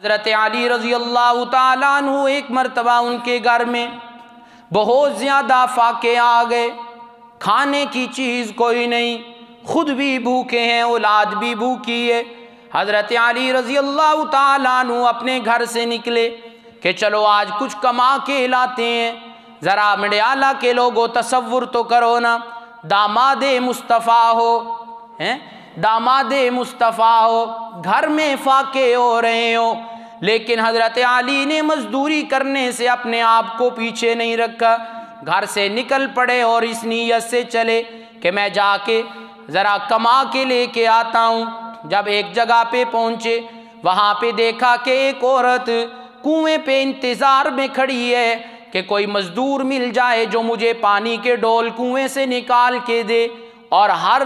حضرت علی رضی اللہ تعالیٰ عنہ ایک مرتبہ ان کے گھر میں بہت زیادہ فاقے آ گئے، کھانے کی چیز کوئی نہیں، خود بھی بھوکے ہیں، اولاد بھی بھوکی ہے۔ حضرت علی رضی اللہ تعالیٰ عنہ اپنے گھر سے نکلے کہ چلو آج کچھ کما کے لاتے ہیں۔ ذرا مڈیالہ کے لوگوں تصور تو کرو نا، داماد مصطفیٰ ہو، داماد مصطفیٰ ہو، گھر میں فاقے ہو رہے ہو، لیکن حضرت علی نے مزدوری کرنے سے اپنے آپ کو پیچھے نہیں رکھا، گھر سے نکل پڑے اور اس نیت سے چلے کہ میں جا کے ذرا کما کے لے کے آتا ہوں۔ جب ایک جگہ پہ پہنچے، وہاں پہ دیکھا کہ ایک عورت کنویں پہ انتظار میں کھڑی ہے کہ کوئی مزدور مل جائے جو مجھے پانی کے ڈول کنویں سے نکال کے دے، اور ہر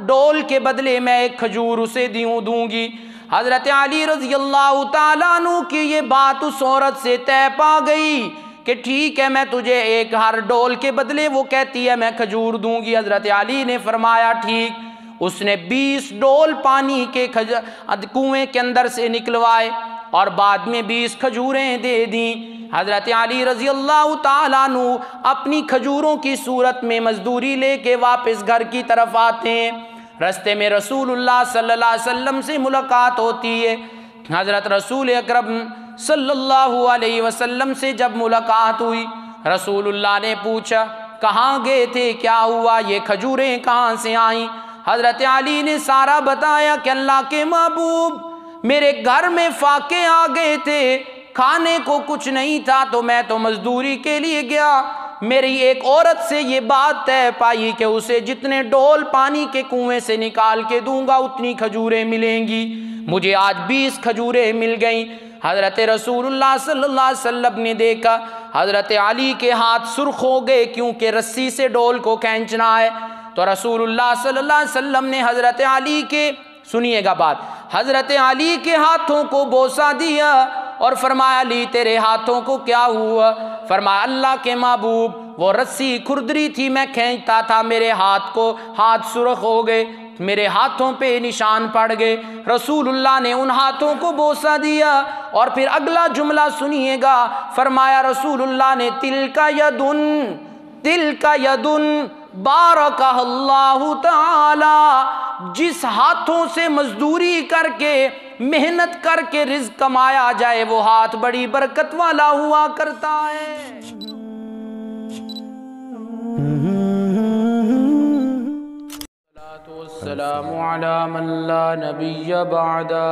ڈول کے بدلے میں ایک کھجور اسے دوں گی۔ حضرت علی رضی اللہ تعالیٰ عنہ کی یہ بات اس عورت سے طے پا گئی کہ ٹھیک ہے، میں تجھے ایک ہر ڈول کے بدلے، وہ کہتی ہے میں کھجور دوں گی۔ حضرت علی نے فرمایا ٹھیک، اس نے 20 ڈول پانی کے کنویں کے اندر سے نکلوائے اور بعد میں 20 کھجوریں دے دیں۔ حضرت علی رضی اللہ تعالیٰ عنہ اپنی کھجوروں کی صورت میں مزدوری لے کے واپس گھر کی طرف آتے ہیں۔ رستے میں رسول اللہ صلی اللہ علیہ وسلم سے ملاقات ہوتی ہے۔ حضرت رسول اکرم صلی اللہ علیہ وسلم سے جب ملاقات ہوئی، رسول اللہ نے پوچھا کہاں گئے تھے، کیا ہوا، یہ کھجوریں کہاں سے آئیں؟ حضرت علی نے سارا بتایا کہ اللہ کے محبوب، میرے گھر میں فاقے آ گئے تھے، کھانے کو کچھ نہیں تھا، تو میں تو مزدوری کے لیے گیا، میری ایک عورت سے یہ بات طے پائی کہ اسے جتنے ڈول پانی کے کنویں سے نکال کے دوں گا اتنی کھجوریں ملیں گی، مجھے آج 20 کھجوریں مل گئیں۔ حضرت رسول اللہ صلی اللہ علیہ وسلم نے دیکھا حضرت علی کے ہاتھ سرخ ہو گئے، کیونکہ رسی سے ڈول کو کھینچنا ہے، تو رسول اللہ صلی اللہ علیہ وسلم نے حضرت علی کے، سنیے گا بات، حضرت علی کے ہاتھوں کو بوسہ دیا اور فرمایا علی تیرے ہاتھوں کو کیا ہوا؟ فرمایا اللہ کے محبوب، وہ رسی کھردری تھی، میں کھینچتا تھا، میرے ہاتھ سرخ ہو گئے، میرے ہاتھوں پہ نشان پڑ گئے۔ رسول اللہ نے ان ہاتھوں کو بوسہ دیا اور پھر اگلا جملہ سنیے گا، فرمایا رسول اللہ نے تلک یدن بارکہ اللہ تعالی، جس ہاتھوں سے مزدوری کر کے محنت کر کے رزق کمایا جائے وہ ہاتھ بڑی برکت والا ہوا کرتا ہے۔ السلام علی من لا نبی بعدہ،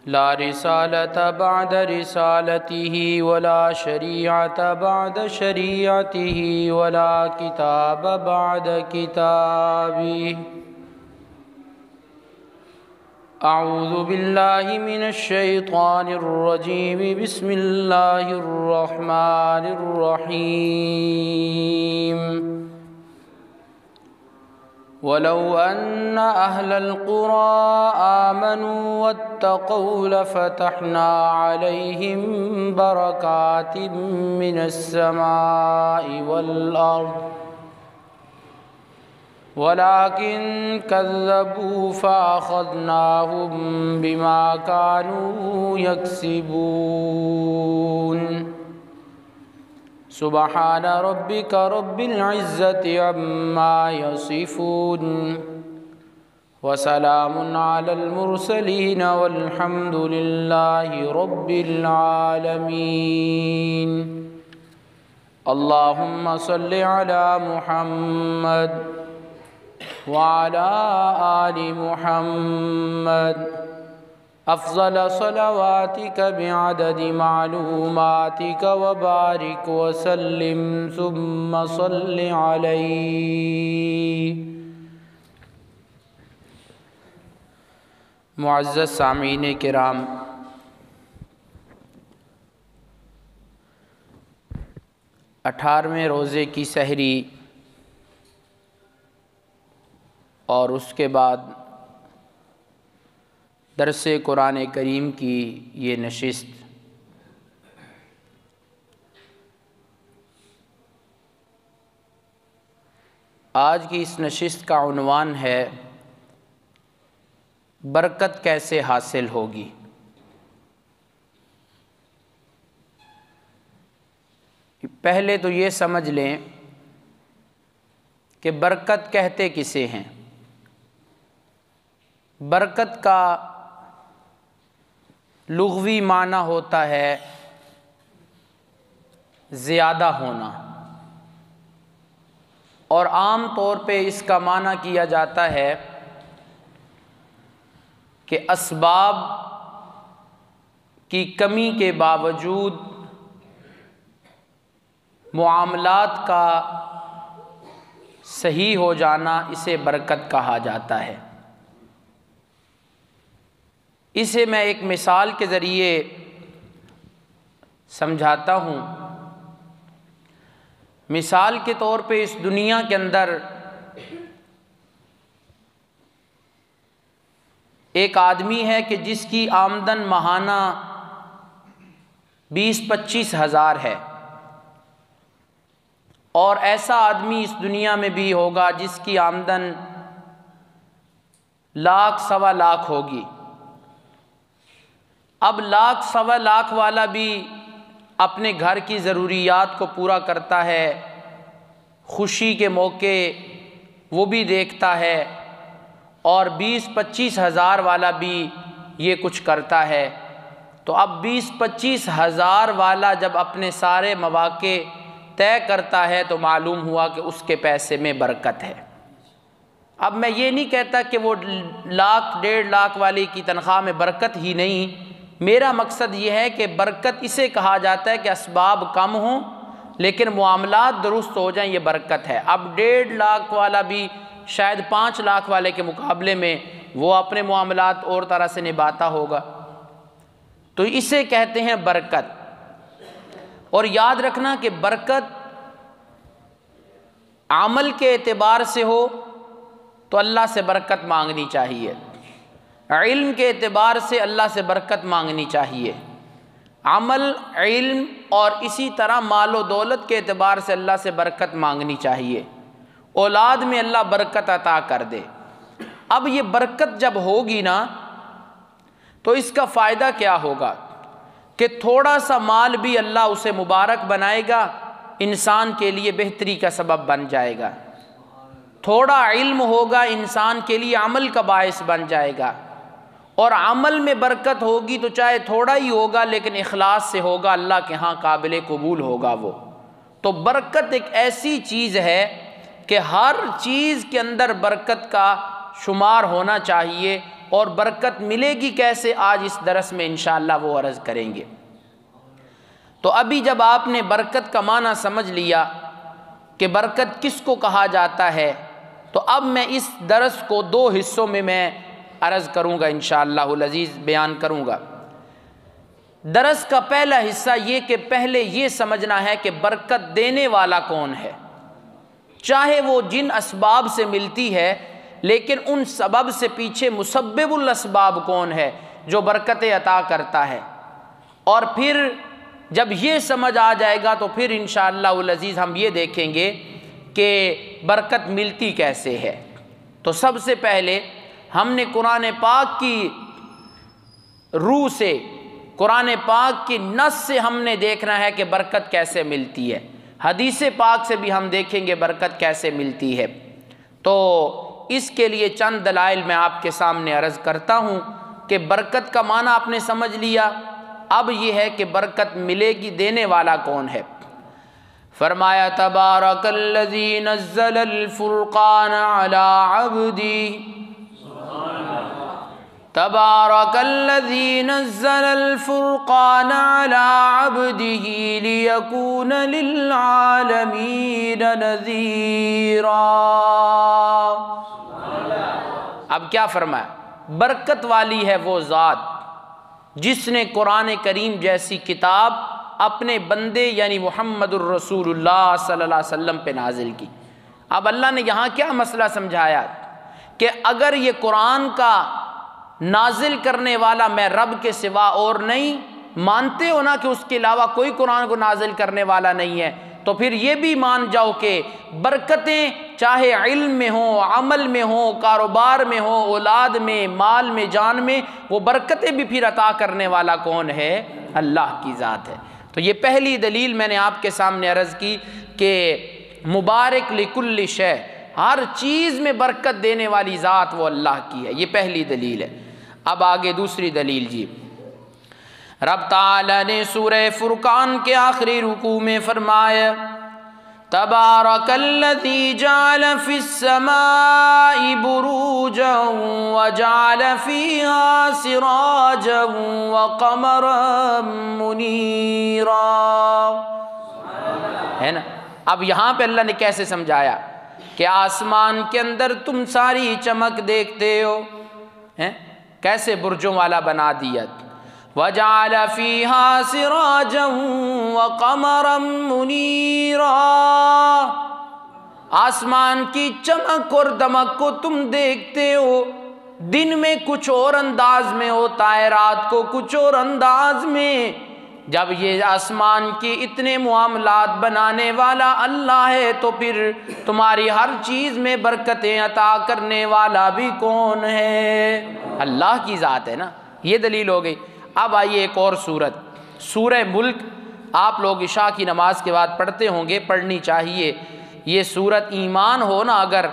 لا رسالة بعد رسالته ولا شریعة بعد شریعته ولا کتاب بعد کتابه۔ اعوذ باللہ من الشیطان الرجیم، بسم اللہ الرحمن الرحیم۔ وَلَوْ أَنَّ أَهْلَ الْقُرَىٰ آمَنُوا وَاتَّقَوْا لَفَتَحْنَا عَلَيْهِمْ بَرَكَاتٍ مِّنَ السَّمَاءِ وَالْأَرْضِ وَلَٰكِن كَذَّبُوا فَأَخَذْنَاهُم بِمَا كَانُوا يَكْسِبُونَ۔ سبحان ربک رب العزت عما یصفون وسلام علی المرسلین والحمد للہ رب العالمین۔ اللہم صل علی محمد وعلی آل محمد، افضل صلواتک بعدد معلوماتک وبارک وسلم ثم صل علیہ۔ معزز سامعین کرام، اٹھارہویں روزے کی سحری اور اس کے بعد درس قرآن کریم کی یہ نشست آج کی اس نشست کا عنوان ہے برکت کیسے حاصل ہوگی؟ پہلے تو یہ سمجھ لیں کہ برکت کہتے کسے ہیں؟ برکت کا لغوی معنی ہوتا ہے زیادہ ہونا، اور عام طور پہ اس کا معنی کیا جاتا ہے کہ اسباب کی کمی کے باوجود معاملات کا صحیح ہو جانا، اسے برکت کہا جاتا ہے۔ اسے میں ایک مثال کے ذریعے سمجھاتا ہوں۔ مثال کے طور پہ اس دنیا کے اندر ایک آدمی ہے کہ جس کی آمدن ماہانہ 20-25 ہزار ہے، اور ایسا آدمی اس دنیا میں بھی ہوگا جس کی آمدن 1,00,000-1,25,000 ہوگی۔ اب 1,00,000-1,25,000 والا بھی اپنے گھر کی ضروریات کو پورا کرتا ہے، خوشی کے موقع وہ بھی دیکھتا ہے، اور 20-25 ہزار والا بھی یہ کچھ کرتا ہے۔ تو اب 20-25 ہزار والا جب اپنے سارے مواقع طے کرتا ہے تو معلوم ہوا کہ اس کے پیسے میں برکت ہے۔ اب میں یہ نہیں کہتا کہ وہ 1,00,000-1,50,000 والے کی تنخواہ میں برکت ہی نہیں، میرا مقصد یہ ہے کہ برکت اسے کہا جاتا ہے کہ اسباب کم ہوں لیکن معاملات درست ہو جائیں، یہ برکت ہے۔ اب 1,50,000 والا بھی شاید 5,00,000 والے کے مقابلے میں وہ اپنے معاملات اور طرح سے نبھاتا ہوگا، تو اسے کہتے ہیں برکت۔ اور یاد رکھنا کہ برکت عمل کے اعتبار سے ہو تو اللہ سے برکت مانگنی چاہیے، علم کے اعتبار سے اللہ سے برکت مانگنی چاہیے، عمل، علم اور اسی طرح مال و دولت کے اعتبار سے اللہ سے برکت مانگنی چاہیے، اولاد میں اللہ برکت عطا کر دے۔ اب یہ برکت جب ہوگی نا تو اس کا فائدہ کیا ہوگا کہ تھوڑا سا مال بھی اللہ اسے مبارک بنائے گا، انسان کے لیے بہتری کا سبب بن جائے گا۔ تھوڑا علم ہوگا، انسان کے لیے عمل کا باعث بن جائے گا، اور عمل میں برکت ہوگی تو چاہے تھوڑا ہی ہوگا لیکن اخلاص سے ہوگا، اللہ کے ہاں قابل قبول ہوگا وہ۔ تو برکت ایک ایسی چیز ہے کہ ہر چیز کے اندر برکت کا شمار ہونا چاہیے، اور برکت ملے گی کیسے آج اس درس میں انشاءاللہ وہ عرض کریں گے۔ تو ابھی جب آپ نے برکت کا معنی سمجھ لیا کہ برکت کس کو کہا جاتا ہے، تو اب میں اس درس کو 2 حصوں میں عرض کروں گا انشاءاللہ العزیز، بیان کروں گا۔ درس کا پہلا حصہ یہ کہ پہلے یہ سمجھنا ہے کہ برکت دینے والا کون ہے، چاہے وہ جن اسباب سے ملتی ہے لیکن ان سبب سے پیچھے مسبب الاسباب کون ہے جو برکت عطا کرتا ہے۔ اور پھر جب یہ سمجھ آ جائے گا تو پھر انشاءاللہ العزیز ہم یہ دیکھیں گے کہ برکت ملتی کیسے ہے۔ تو سب سے پہلے ہم نے قرآن پاک کی روح سے، قرآن پاک کی نص سے ہم نے دیکھنا ہے کہ برکت کیسے ملتی ہے، حدیث پاک سے بھی ہم دیکھیں گے برکت کیسے ملتی ہے۔ تو اس کے لیے چند دلائل میں آپ کے سامنے عرض کرتا ہوں کہ برکت کا معنی آپ نے سمجھ لیا، اب یہ ہے کہ برکت ملے گی، دینے والا کون ہے۔ فرمایا تبارک الذی نزل الفرقان علی عبدہ، تبارک الذی نزل الفرقان علی عبدہ لیکون للعالمین نذیرا۔ اب کیا فرمایا؟ برکت والی ہے وہ ذات جس نے قرآن کریم جیسی کتاب اپنے بندے یعنی محمد الرسول اللہ صلی اللہ علیہ وسلم پہ نازل کی۔ اب اللہ نے یہاں کیا مسئلہ سمجھایا کہ اگر یہ قرآن کا نازل کرنے والا میں رب کے سوا اور نہیں، مانتے ہو نا کہ اس کے علاوہ کوئی قرآن کو نازل کرنے والا نہیں ہے، تو پھر یہ بھی مان جاؤ کہ برکتیں چاہے علم میں ہو، عمل میں ہو، کاروبار میں ہو، اولاد میں، مال میں، جان میں، وہ برکتیں بھی پھر عطا کرنے والا کون ہے؟ اللہ کی ذات ہے۔ تو یہ پہلی دلیل میں نے آپ کے سامنے عرض کی کہ مبارک لکل شے، ہر چیز میں برکت دینے والی ذات وہ اللہ کی ہے، یہ پہلی دلیل ہے۔ اب آگے دوسری دلیل جی، رب تعالی نے سورہ فرقان کے آخری رکوع میں فرمایا تبارک الذی جعل فی السماء بروجا وجعل فیہا سراجا وقمرا منیرا، ہے نا؟ اب یہاں پہ اللہ نے کیسے سمجھایا کہ آسمان کے اندر تم ساری چمک دیکھتے ہو، کیسے برجوں والا بنا دیا، وَجَعَلَ فِيهَا سِرَاجًا وَقَمَرًا مُنِيرًا، آسمان کی چمک اور دمک کو تم دیکھتے ہو، دن میں کچھ اور انداز میں ہوتا ہے، رات کو کچھ اور انداز میں۔ جب یہ آسمان کی اتنے معاملات بنانے والا اللہ ہے تو پھر تمہاری ہر چیز میں برکتیں عطا کرنے والا بھی کون ہے؟ اللہ کی ذات ہے نا۔ یہ دلیل ہو گئی۔ اب آئیے ایک اور سورت، سورہ ملک، آپ لوگ عشاء کی نماز کے بعد پڑھتے ہوں گے، پڑھنی چاہیے۔ یہ سورت ایمان ہو نا اگر،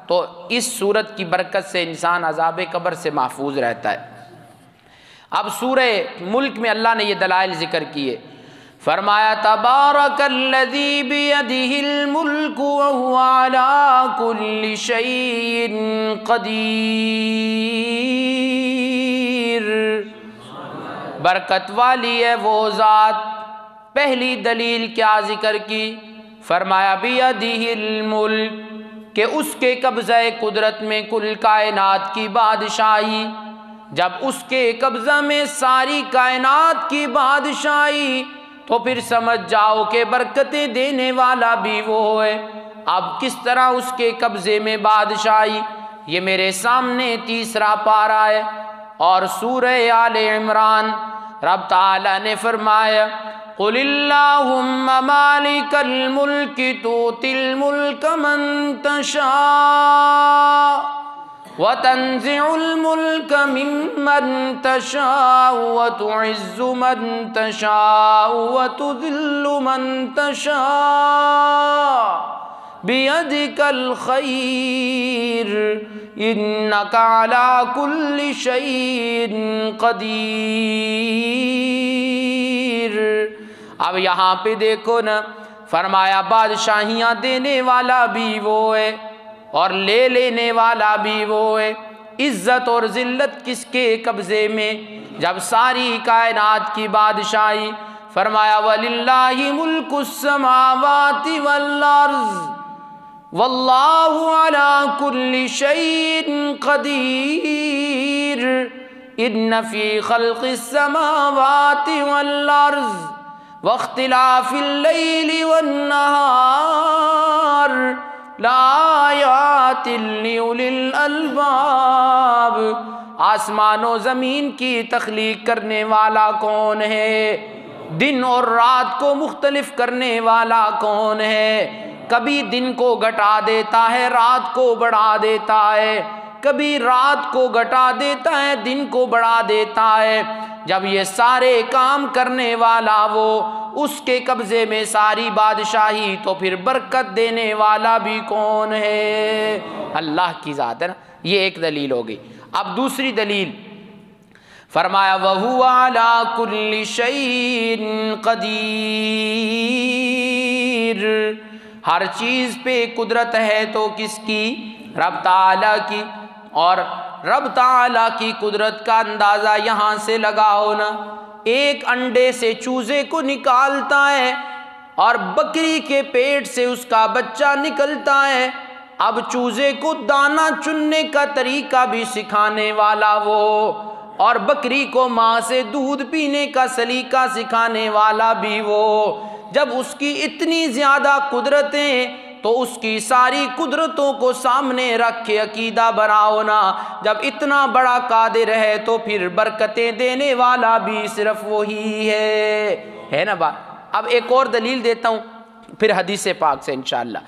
تو اس سورت کی برکت سے انسان عذاب قبر سے محفوظ رہتا ہے۔ اب سورہ ملک میں اللہ نے یہ دلائل ذکر کیے، فرمایا تبارک الذی بیدہ الملک وہو علی کل شیء قدیر، برکت والی ہے وہ ذات۔ پہلی دلیل کیا ذکر کی؟ فرمایا بیدہ الملک، کہ اس کے قبضہ قدرت میں کل کائنات کی بادشاہی۔ جب اس کے قبضہ میں ساری کائنات کی بادشاہی تو پھر سمجھ جاؤ کہ برکتیں دینے والا بھی وہ ہے۔ اب کس طرح اس کے قبضے میں بادشاہی؟ یہ میرے سامنے تیسرا پارہ ہے، اور سورہ آل عمران رب تعالی نے فرمایا قل اللہم مالک الملک تؤتی الملک من تشاء وتنزع الملک ممن تشاء وتعز من تشاء وتذل من تشاء بیدک الخیر انک علی کل شیء قدیر۔ اب یہاں پہ دیکھو نا، فرمایا بادشاہیاں دینے والا بھی وہ ہے اور لے لینے والا بھی وہ ہے۔ عزت اور ذلت کس کے قبضے میں؟ جب ساری کائنات کی بادشاہی، فرمایا وَلِلَّهِ مُلْكُ السَّمَاوَاتِ وَالْأَرْضِ وَاللَّهُ عَلَى كُلِّ شَيْءٍ قَدِيرٌ إِنَّ فِي خَلْقِ السَّمَاوَاتِ وَالْأَرْضِ وَاخْتِلَافِ اللَّيْلِ وَالنَّهَارِ لَآيَاتٍ لِأُولِي الْأَلْبَابِ، آسمان و زمین کی تخلیق کرنے والا کون ہے؟ دن اور رات کو مختلف کرنے والا کون ہے؟ کبھی دن کو گھٹا دیتا ہے، رات کو بڑھا دیتا ہے، کبھی رات کو گھٹا دیتا ہے، دن کو بڑھا دیتا ہے۔ جب یہ سارے کام کرنے والا وہ، اس کے قبضے میں ساری بادشاہی، تو پھر برکت دینے والا بھی کون ہے؟ اللہ کی ذات ہے نا۔ یہ ایک دلیل ہو گئی۔ اب دوسری دلیل فرمایا وَهُوَ عَلَى كُلِّ شَيْءٍ قَدِيرٌ، ہر چیز پہ قدرت ہے تو کس کی؟ رب تعالیٰ کی۔ اور رب تعالیٰ کی قدرت کا اندازہ یہاں سے لگاؤ نا، ایک انڈے سے چوزے کو نکالتا ہے اور بکری کے پیٹ سے اس کا بچہ نکلتا ہے۔ اب چوزے کو دانہ چننے کا طریقہ بھی سکھانے والا وہ، اور بکری کو ماں سے دودھ پینے کا سلیقہ سکھانے والا بھی وہ۔ جب اس کی اتنی زیادہ قدرتیں، تو اس کی ساری قدرتوں کو سامنے رکھ کے عقیدہ بناؤ نا، جب اتنا بڑا قادر ہے تو پھر برکتیں دینے والا بھی صرف وہی ہے نا بات۔ اب ایک اور دلیل دیتا ہوں پھر حدیث پاک سے انشاءاللہ۔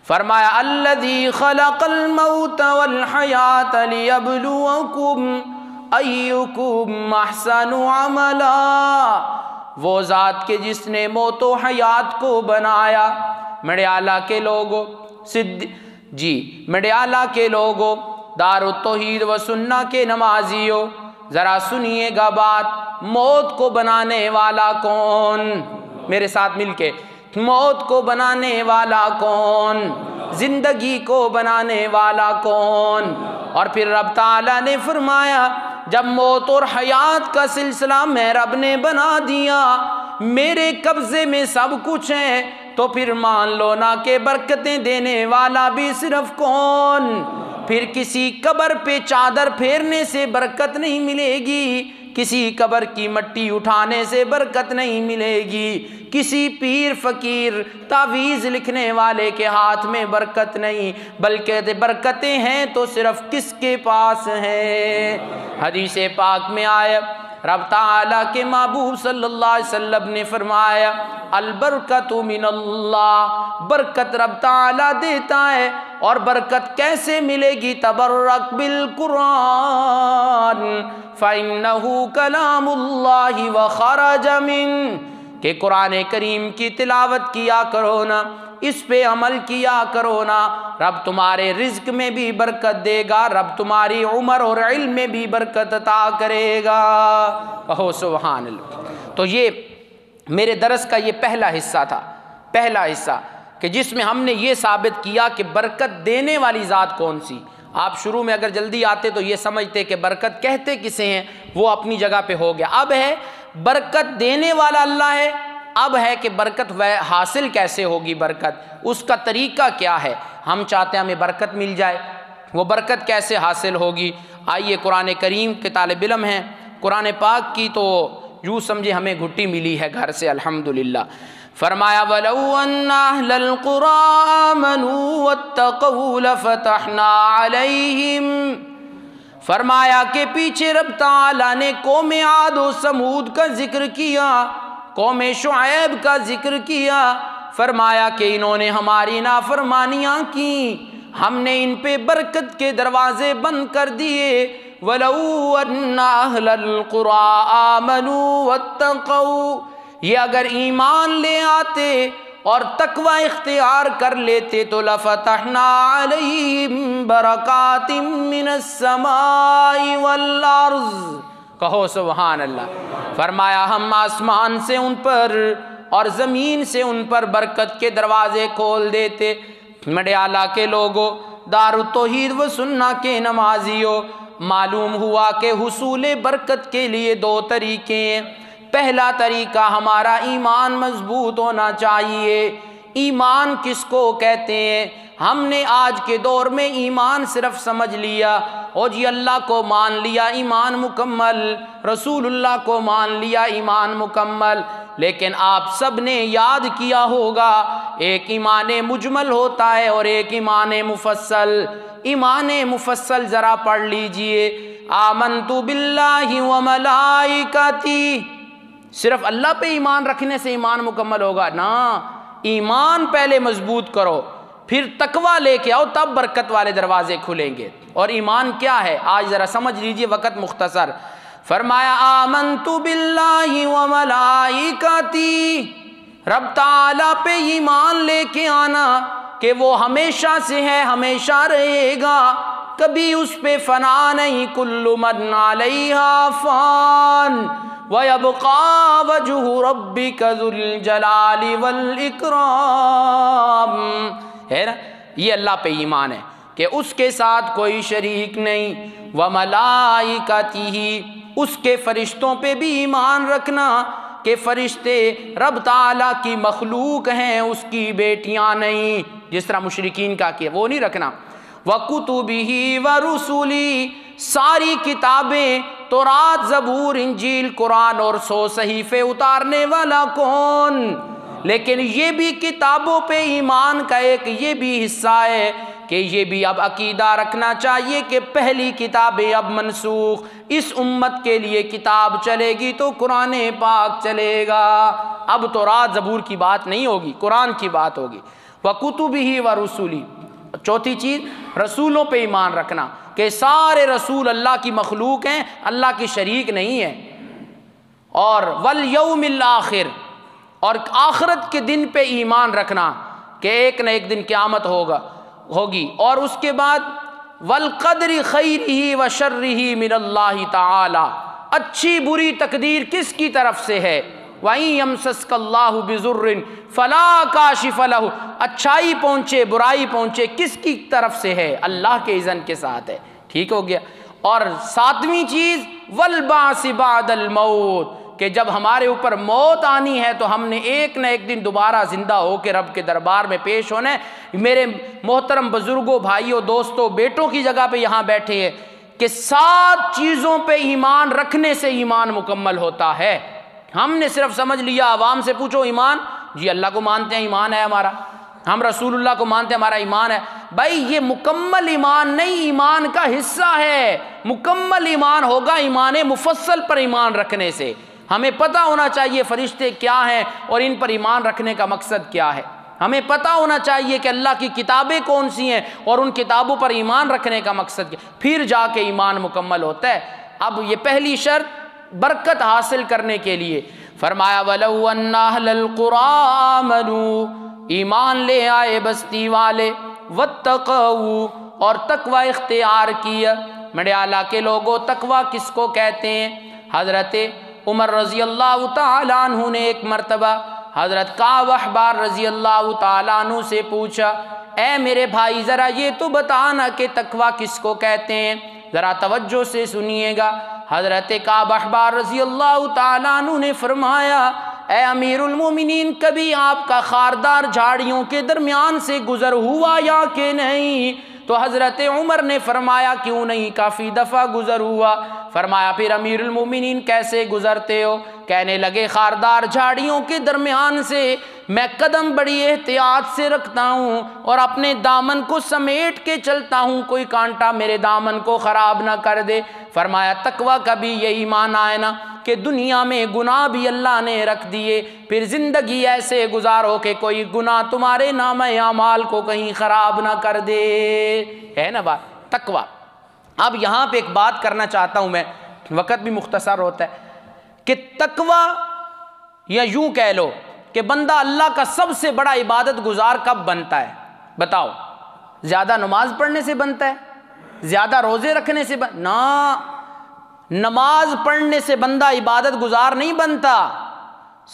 فرمایا الذی خلق الموت والحیات لیبلوکم ایکم احسن عملا، وہ ذات کے جس نے موت و حیات کو بنایا۔ مڈیالہ کے لوگوں، مڈیالہ کے لوگوں، دار التوحید و سنہ کے نمازیوں، ذرا سنیے گا بات، موت کو بنانے والا کون؟ میرے ساتھ مل کے، موت کو بنانے والا کون؟ زندگی کو بنانے والا کون؟ اور پھر رب تعالیٰ نے فرمایا جب موت اور حیات کا سلسلہ میں رب نے بنا دیا، میرے قبضے میں سب کچھ ہے، تو پھر مان لو نا کہ برکتیں دینے والا بھی صرف کون؟ پھر کسی قبر پہ چادر پھیرنے سے برکت نہیں ملے گی، کسی قبر کی مٹی اٹھانے سے برکت نہیں ملے گی، کسی پیر فقیر تعویذ لکھنے والے کے ہاتھ میں برکت نہیں، بلکہ برکتیں ہیں تو صرف کس کے پاس ہیں؟ حدیث پاک میں آیا، رب تعالیٰ کے محبوب صلی اللہ علیہ وسلم نے فرمایا البرکت من اللہ، برکت رب تعالیٰ دیتا ہے، اور برکت کیسے ملے گی؟ تبرک بالقرآن فَإِنَّهُ كَلَامُ اللَّهِ وَخَرَجَ مِنْ، کہ قرآن کریم کی تلاوت کیا کرو نا، اس پہ عمل کیا کرو نا، رب تمہارے رزق میں بھی برکت دے گا، رب تمہاری عمر اور علم میں بھی برکت عطا کرے گا۔ کہو سبحان اللہ۔ تو یہ میرے درس کا یہ پہلا حصہ تھا، پہلا حصہ کہ جس میں ہم نے یہ ثابت کیا کہ برکت دینے والی ذات کون سی۔ آپ شروع میں اگر جلدی آتے تو یہ سمجھتے کہ برکت کہتے کسے ہیں، وہ اپنی جگہ پہ ہو گیا۔ اب ہے برکت دینے والا اللہ ہے، اب ہے کہ برکت حاصل کیسے ہوگی، برکت اس کا طریقہ کیا ہے۔ ہم چاہتے ہیں ہمیں برکت مل جائے، وہ برکت کیسے حاصل ہوگی؟ آئیے قرآن کریم کے طالب علم ہیں، قرآن پاک کی تو یوں سمجھے ہمیں گھٹی ملی ہے گھر سے الحمدللہ۔ فرمایا وَلَوْ أَنَّ أَهْلَ الْقُرَىٰ آمَنُوا وَاتَّقَوْا لَفَتَحْنَا عَلَيْهِمْ، فرمایا کہ پیچھے رب تعالیٰ نے قوم عاد و سمود کا ذکر کیا، قوم شعیب کا ذکر کیا، فرمایا کہ انہوں نے ہماری نافرمانیاں کی، ہم نے ان پہ برکت کے دروازے بند کر دیے۔ وَلَوْ أَنَّ أَهْلَ الْقُرَىٰ آمَنُوا وَاتَّقَوْا، یہ اگر ایمان لے آتے اور تقوی اختیار کر لیتے تو لَفَتَحْنَا عَلَيْهِمْ بَرَكَاتٍ مِّنَ السَّمَاءِ وَالْأَرْضِ، کہو سبحان اللہ۔ فرمایا ہم آسمان سے ان پر اور زمین سے ان پر برکت کے دروازے کھول دیتے۔ مڈیالہ کے لوگوں، دار التوحید و سنہ کے نمازیوں، معلوم ہوا کہ حصول برکت کے لیے دو طریقے ہیں۔ پہلا طریقہ ہمارا ایمان مضبوط ہونا چاہیے۔ ایمان کس کو کہتے ہیں؟ ہم نے آج کے دور میں ایمان صرف سمجھ لیا، اور جی اللہ کو مان لیا ایمان مکمل، رسول اللہ کو مان لیا ایمان مکمل، لیکن آپ سب نے یاد کیا ہوگا ایک ایمان مجمل ہوتا ہے اور ایک ایمان مفصل۔ ایمان مفصل ذرا پڑھ لیجئے، آمنت باللہ و ملائکتی، صرف اللہ پہ ایمان رکھنے سے ایمان مکمل ہوگا نا، ایمان پہلے مضبوط کرو، پھر تقوی لے کے آؤ، تب برکت والے دروازے کھلیں گے۔ اور ایمان کیا ہے آج ذرا سمجھ لیجئے، وقت مختصر۔ فرمایا آمنت باللہ و ملائکتی، رب تعالیٰ پہ ایمان لے کے آنا کہ وہ ہمیشہ سے ہے، ہمیشہ رہے گا، کبھی اس پہ فنا نہیں، کل من علیہا فان وَيَبْقَى وَجْهُ رَبِّكَ ذُو الْجَلَالِ وَالْإِكْرَامِ، ہے نا؟ یہ اللہ پہ ایمان ہے کہ اس کے ساتھ کوئی شریک نہیں، وَمَلَائِكَتِهِ، اس کے فرشتوں پہ بھی ایمان رکھنا کہ فرشتے رب تعالیٰ کی مخلوق ہیں، اس کی بیٹیاں نہیں، جس طرح مشرکین کا کیا وہ نہیں رکھنا۔ وَكُتُبِهِ وَرُسُلِهِ، ساری کتابیں، تورات، زبور، انجیل، قرآن اور 100 صحیفے اتارنے والا کون؟ لیکن یہ بھی کتابوں پہ ایمان کا ایک یہ بھی حصہ ہے کہ یہ بھی اب عقیدہ رکھنا چاہیے کہ پہلی کتابیں اب منسوخ، اس امت کے لیے کتاب چلے گی تو قرآن پاک چلے گا، اب تورات زبور کی بات نہیں ہوگی، قرآن کی بات ہوگی۔ وَكُتُبِهِ وَرُسُلِهِ. چوتھی چیز رسولوں پہ ایمان رکھنا کہ سارے رسول اللہ کی مخلوق ہیں، اللہ کی شریک نہیں ہے. اور وَالْيَوْمِ الْآخِرِ، اور آخرت کے دن پہ ایمان رکھنا کہ ایک نہ ایک دن قیامت ہوگی. اور اس کے بعد وَالْقَدْرِ خَيْرِهِ وَشَرِّهِ مِنَ اللَّهِ تَعَالَى، اچھی بری تقدیر کس کی طرف سے ہے. وَإِن يَمْسَسْكَ اللَّهُ بِضُرٍّ فَلَا كَاشِفَ لَهُ، اچھائی پہنچے برائی پہنچے کس کی طرف سے ہے؟ اللہ کے اذن کے ساتھ ہے. ٹھیک ہو گیا. اور ساتویں چیز وَالْبَعْثِ بَعْدَ الْمَوْتِ، کہ جب ہمارے اوپر موت آنی ہے تو ہم نے ایک نہ ایک دن دوبارہ زندہ ہو کے رب کے دربار میں پیش ہونا ہے. میرے محترم بزرگوں، بھائیوں، دوستوں، بیٹوں کی جگہ پہ یہاں بیٹھے ہیں کہ 7 چیزوں پہ ایمان رکھنے سے ایمان مکمل ہوتا ہے. ہم نے صرف سمجھ لیا، عوام سے پوچھو ایمان، جی اللہ کو مانتے ہیں ایمان ہے ہمارا، ہم رسول اللہ کو مانتے ہیں ہمارا ایمان ہے. بھائی یہ مکمل ایمان نہیں، ایمان کا حصہ ہے. مکمل ایمان ہوگا ایمان مفصل پر ایمان رکھنے سے. ہمیں پتہ ہونا چاہیے فرشتے کیا ہیں اور ان پر ایمان رکھنے کا مقصد کیا ہے. ہمیں پتہ ہونا چاہیے کہ اللہ کی کتابیں کون سی ہیں اور ان کتابوں پر ایمان رکھنے کا مقصد کیا، پھر جا کے ایمان مکمل ہوتا ہے. اب یہ پہلی شرط برکت حاصل کرنے کے لیے فرمایا وَلَوْ أَنَّ أَهْلَ الْقُرَىٰ آمَنُوا، ایمان لے آئے بستی والے، وَاتَّقَوْا، اور تقوی اختیار کیا. میرے اعلیٰ کے لوگوں، تقوی کس کو کہتے ہیں؟ حضرت عمر رضی اللہ تعالیٰ عنہ نے ایک مرتبہ حضرت کعب احبار رضی اللہ تعالیٰ عنہ سے پوچھا، اے میرے بھائی ذرا یہ تو بتانا کہ تقوی کس کو کہتے ہیں. ذرا توجہ سے سنیے گا. حضرت کعب احبار رضی اللہ تعالیٰ عنہ نے فرمایا، اے امیر المومنین، کبھی آپ کا خاردار جھاڑیوں کے درمیان سے گزر ہوا یا کہ نہیں؟ تو حضرت عمر نے فرمایا کیوں نہیں، کافی دفعہ گزر ہوا. فرمایا پھر امیر المومنین کیسے گزرتے ہو؟ کہنے لگے خاردار جھاڑیوں کے درمیان سے میں قدم بڑی احتیاط سے رکھتا ہوں اور اپنے دامن کو سمیٹ کے چلتا ہوں، کوئی کانٹا میرے دامن کو خراب نہ کر دے. فرمایا تقوی کا بھی یہی معنی ہے نا کہ دنیا میں گناہ بھی اللہ نے رکھ دیے، پھر زندگی ایسے گزارو کہ کوئی گناہ تمہارے نامہ اعمال کو کہیں خراب نہ کر دے. ہے نا بات تقوی. اب یہاں پہ ایک بات کرنا چاہتا ہوں میں، وقت بھی مختصر ہوتا ہے، کہ تقوی یا یوں کہہ لو کہ بندہ اللہ کا سب سے بڑا عبادت گزار کب بنتا ہے؟ بتاؤ. زیادہ نماز پڑھنے سے بنتا ہے؟ زیادہ روزے رکھنے سے نا، نماز پڑھنے سے بندہ عبادت گزار نہیں بنتا،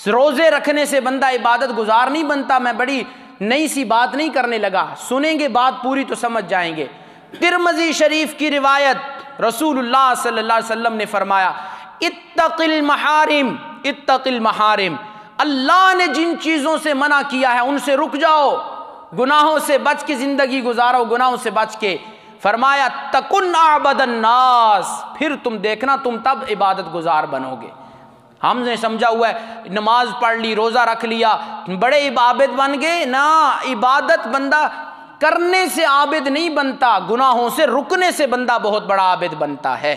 روزے رکھنے سے بندہ عبادت گزار نہیں بنتا. میں بڑی نئی سی بات نہیں کرنے لگا، سنیں گے بات پوری تو سمجھ جائیں گے. ترمذی شریف کی روایت، رسول اللہ صلی اللہ علیہ وسلم نے فرمایا اتق المحارم، اتق المحارم، اللہ نے جن چیزوں سے منع کیا ہے ان سے رک جاؤ، گناہوں سے بچ کے زندگی گزارو، گناہوں سے بچ کے. فرمایا تکن اعبد الناس، پھر تم دیکھنا تم تب عبادت گزار بنو گے. ہم نے سمجھا ہوا ہے نماز پڑھ لی، روزہ رکھ لیا، بڑے عابد بن گئے. نہ، عبادت بندہ کرنے سے عابد نہیں بنتا، گناہوں سے رکنے سے بندہ بہت بڑا عابد بنتا ہے.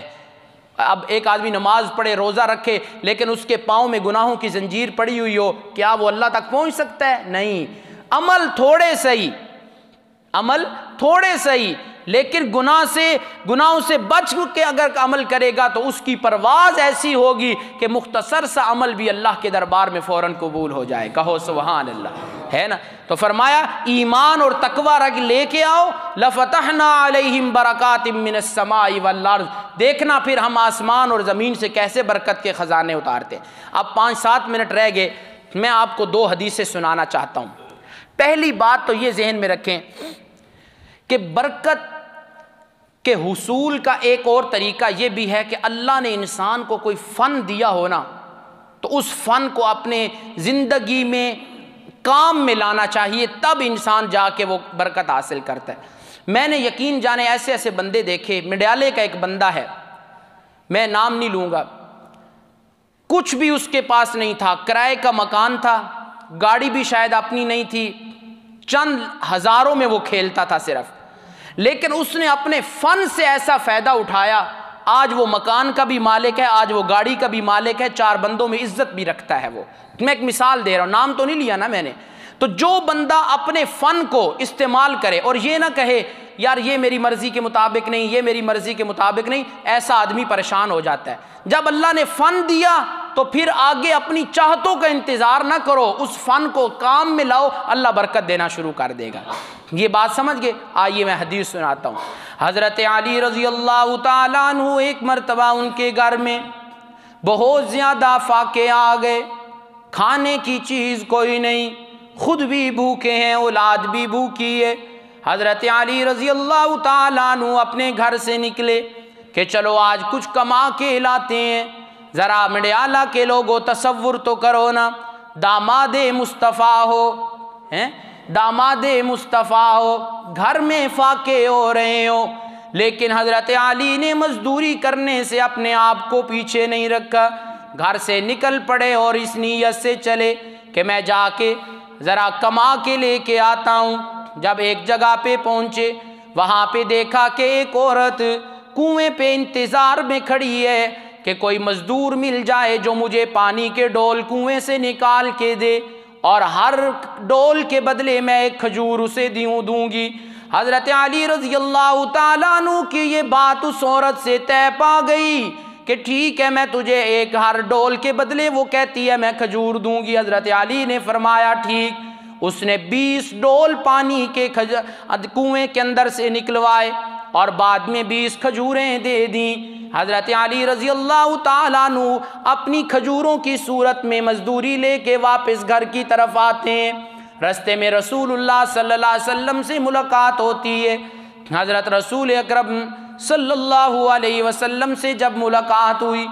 اب ایک آدمی نماز پڑھے، روزہ رکھے، لیکن اس کے پاؤں میں گناہوں کی زنجیر پڑی ہوئی ہو، کیا وہ اللہ تک پہنچ سکتا ہے؟ نہیں. عمل تھوڑے صحیح، عمل تھوڑے صحیح، لیکن گناہوں سے بچ کے اگر عمل کرے گا تو اس کی پرواز ایسی ہوگی کہ مختصر سا عمل بھی اللہ کے دربار میں فوراً قبول ہو جائے. کہو سبحان اللہ. ہے نا؟ تو فرمایا ایمان اور تقوی رکھ لے کے آؤ، لفتحنا علیہم برکات من السماء والارض، دیکھنا پھر ہم آسمان اور زمین سے کیسے برکت کے خزانے اتارتے ہیں. اب 5-7 منٹ رہ گئے، میں آپ کو 2 حدیثیں سنانا چاہتا ہوں. پہلی بات تو یہ ذہن میں رکھیں کہ برکت کے حصول کا ایک اور طریقہ یہ بھی ہے کہ اللہ نے انسان کو کوئی فن دیا ہو نا، تو اس فن کو اپنے زندگی میں کام میں لانا چاہیے، تب انسان جا کے وہ برکت حاصل کرتا ہے. میں نے یقین جانے ایسے ایسے بندے دیکھے. مڈیالے کا ایک بندہ ہے، میں نام نہیں لوں گا، کچھ بھی اس کے پاس نہیں تھا، کرائے کا مکان تھا، گاڑی بھی شاید اپنی نہیں تھی، چند ہزاروں میں وہ کھیلتا تھا صرف، لیکن اس نے اپنے فن سے ایسا فائدہ اٹھایا، آج وہ مکان کا بھی مالک ہے، آج وہ گاڑی کا بھی مالک ہے، 4 بندوں میں عزت بھی رکھتا ہے وہ. میں ایک مثال دے رہا ہوں، نام تو نہیں لیا نا میں نے. تو جو بندہ اپنے فن کو استعمال کرے اور یہ نہ کہے یار یہ میری مرضی کے مطابق نہیں، یہ میری مرضی کے مطابق نہیں، ایسا آدمی پریشان ہو جاتا ہے۔ جب اللہ نے فن دیا تو پھر آگے اپنی چاہتوں کا انتظار نہ کرو، اس فن کو کام میں لاؤ، اللہ برکت دینا شروع کر دے گا۔ یہ بات سمجھ گئے؟ آئیے میں حدیث سناتا ہوں۔ حضرت علی رضی اللہ تعالیٰ عنہ ایک مرتبہ ان کے گھر میں بہت زیادہ فاقے آ گئے، کھانے کی چیز کوئی نہیں، خود بھی بھوکے ہیں، اولاد بھی بھوکی ہے۔ حضرت علی رضی اللہ تعالیٰ عنہ اپنے گھر سے نکلے کہ چلو آج کچھ کما کے لاتے ہیں۔ ذرا مڈیالہ کے لوگوں تصور تو کرو نا، داماد مصطفیٰ ہو، داماد مصطفیٰ ہو، گھر میں فاقے ہو رہے ہو، لیکن حضرت علی نے مزدوری کرنے سے اپنے آپ کو پیچھے نہیں رکھا، گھر سے نکل پڑے اور اس نیت سے چلے کہ میں جا کے ذرا کما کے لے کے آتا ہوں۔ جب ایک جگہ پہ پہنچے، وہاں پہ دیکھا کہ ایک عورت کنویں پہ انتظار میں کھڑی ہے کہ کوئی مزدور مل جائے جو مجھے پانی کے ڈول کنویں سے نکال کے دے، اور ہر ڈول کے بدلے میں ایک کھجور اسے دوں گی۔ حضرت علی رضی اللہ تعالیٰ عنہ کی یہ بات اس عورت سے طے پا گئی کہ ٹھیک ہے، میں تجھے ایک ہر ڈول کے بدلے، وہ کہتی ہے میں کھجور دوں گی۔ حضرت علی نے فرمایا ٹھیک۔ اس نے 20 ڈول پانی کے کنویں کے اندر سے نکلوائے اور بعد میں 20 کھجوریں دے دیں۔ حضرت علی رضی اللہ تعالیٰ عنہ اپنی کھجوروں کی صورت میں مزدوری لے کے واپس گھر کی طرف آتے ہیں۔ رستے میں رسول اللہ صلی اللہ علیہ وسلم سے ملاقات ہوتی ہے۔ حضرت رسول اکرم صلی اللہ علیہ وسلم سے جب ملاقات ہوئی،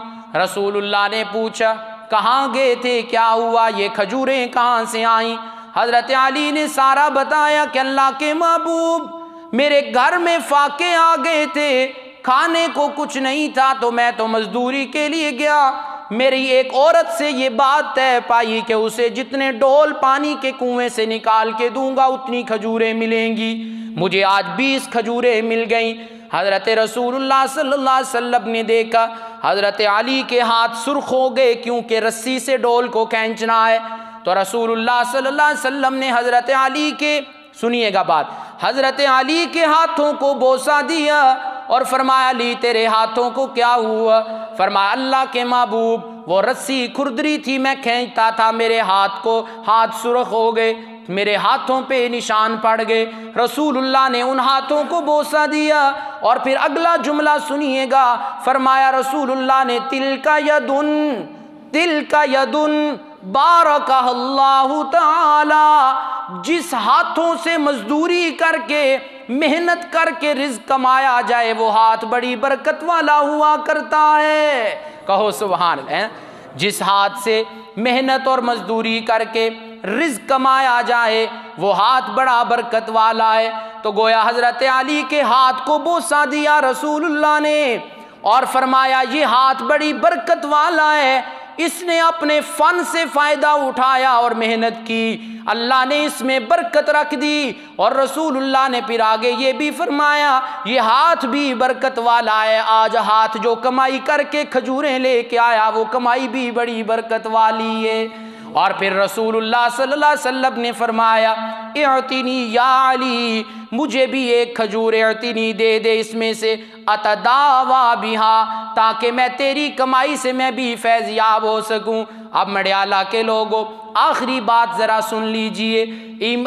رسول اللہ نے پوچھا کہاں گئے تھے، کیا ہوا، یہ کھجوریں کہاں سے آئیں؟ حضرت علی نے سارا بتایا کہ اللہ کے محبوب، میرے گھر میں فاقے آ گئے تھے، کھانے کو کچھ نہیں تھا تو میں تو مزدوری کے لیے گیا، میری ایک عورت سے یہ بات طے پائی کہ اسے جتنے ڈول پانی کے کنویں سے نکال کے دوں گا اتنی کھجوریں ملیں گی، مجھے آج 20 کھجوریں مل گئیں۔ حضرت رسول اللہ صلی اللہ علیہ وسلم نے دیکھا حضرت علی کے ہاتھ سرخ ہو گئے، کیونکہ رسی سے ڈول کو کھینچنا ہے، تو رسول اللہ صلی اللہ علیہ وسلم نے حضرت علی کے، سنیے گا بات، حضرت علی کے ہاتھوں کو بوسہ دیا اور فرمایا علی تیرے ہاتھوں کو کیا ہوا؟ فرمایا اللہ کے محبوب، وہ رسی کھردری تھی، میں کھینچتا تھا، میرے ہاتھ سرخ ہو گئے، میرے ہاتھوں پہ نشان پڑ گئے۔ رسول اللہ نے ان ہاتھوں کو بوسہ دیا اور پھر اگلا جملہ سنیے گا، فرمایا رسول اللہ نے تل کا یدن بارکہ اللہ تعالی، جس ہاتھوں سے مزدوری کر کے محنت کر کے رزق کمایا جائے وہ ہاتھ بڑی برکت والا ہوا کرتا ہے۔ کہو سبحان اللہ۔ جس ہاتھ سے محنت اور مزدوری کر کے رزق کمایا جائے وہ ہاتھ بڑا برکت والا ہے۔ تو گویا حضرت علی کے ہاتھ کو بوسہ دیا رسول اللہ نے اور فرمایا یہ ہاتھ بڑی برکت والا ہے، اس نے اپنے فن سے فائدہ اٹھایا اور محنت کی، اللہ نے اس میں برکت رکھ دی۔ اور رسول اللہ نے پھر آگے یہ بھی فرمایا یہ ہاتھ بھی برکت والا ہے، آج ہاتھ جو کمائی کر کے کھجوریں لے کے آیا وہ کمائی بھی بڑی برکت والی ہے۔ اور پھر رسول اللہ صلی اللہ علیہ وسلم نے فرمایا اعطنی یا علی، مجھے بھی ایک کھجور اعطنی دے دے اس میں سے، اتداوا بہا، تاکہ میں تیری کمائی سے میں بھی فیض یاب ہو سکوں۔ اب مڈیالہ کے لوگوں آخری بات ذرا سن لیجئے،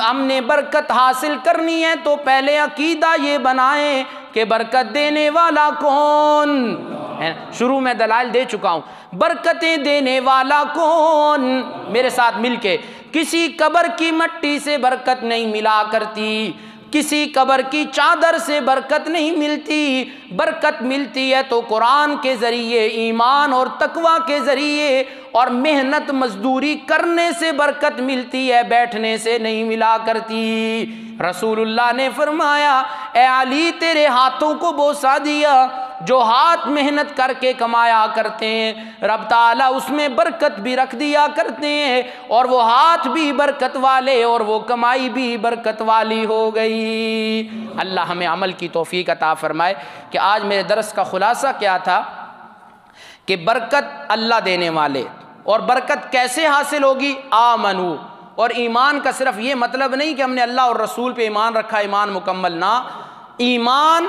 ہم نے برکت حاصل کرنی ہے تو پہلے عقیدہ یہ بنائیں کہ برکت دینے والا کون ہے۔ شروع میں دلائل دے چکا ہوں، برکتیں دینے والا کون؟ میرے ساتھ مل کے، کسی قبر کی مٹی سے برکت نہیں ملا کرتی، کسی قبر کی چادر سے برکت نہیں ملتی، برکت ملتی ہے تو قرآن کے ذریعے، ایمان اور تقوی کے ذریعے، اور محنت مزدوری کرنے سے برکت ملتی ہے، بیٹھنے سے نہیں ملا کرتی۔ رسول اللہ نے فرمایا اے علی تیرے ہاتھوں کو بوسہ دیا، جو ہاتھ محنت کر کے کمایا کرتے ہیں رب تعالیٰ اس میں برکت بھی رکھ دیا کرتے ہیں، اور وہ ہاتھ بھی برکت والے اور وہ کمائی بھی برکت والی ہو گئی۔ اللہ ہمیں عمل کی توفیق عطا فرمائے۔ کہ آج میرے درس کا خلاصہ کیا تھا کہ برکت اللہ دینے والے، اور برکت کیسے حاصل ہوگی؟ آمنو، اور ایمان کا صرف یہ مطلب نہیں کہ ہم نے اللہ اور رسول پہ ایمان رکھا ایمان مکمل، نہ، ایمان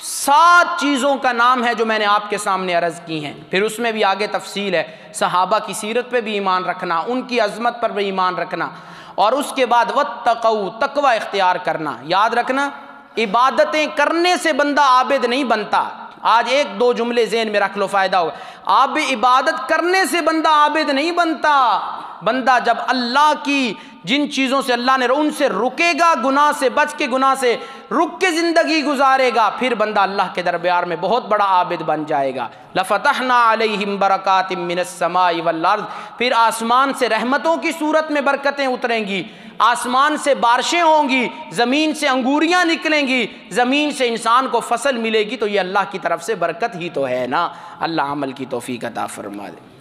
7 چیزوں کا نام ہے جو میں نے آپ کے سامنے عرض کی ہیں، پھر اس میں بھی آگے تفصیل ہے، صحابہ کی سیرت پہ بھی ایمان رکھنا، ان کی عظمت پر بھی ایمان رکھنا، اور اس کے بعد واتقوا، تقوی اختیار کرنا۔ یاد رکھنا عبادتیں کرنے سے بندہ عابد نہیں بنتا، آج 1-2 جملے ذہن میں رکھ لو، فائدہ ہوگا۔ آپ عبادت کرنے سے بندہ عابد نہیں بنتا، بندہ جب اللہ کی جن چیزوں سے اللہ نے ان سے رکے گا، گناہ سے بچ کے، گناہ سے رک کے زندگی گزارے گا، پھر بندہ اللہ کے دربار میں بہت بڑا عابد بن جائے گا۔ لَفَتَحْنَا عَلَيْهِمْ بَرَكَاتٍ مِّنَ السَّمَاءِ وَالْأَرْضِ، پھر آسمان سے رحمتوں کی صورت میں برکتیں اتریں گی، آسمان سے بارشیں ہوں گی، زمین سے انگوریاں نکلیں گی، زمین سے انسان کو فصل ملے گی، تو یہ اللہ کی طرف سے برکت ہی تو ہے نا۔ اللہ عمل کی توفیق عطا فرما دے۔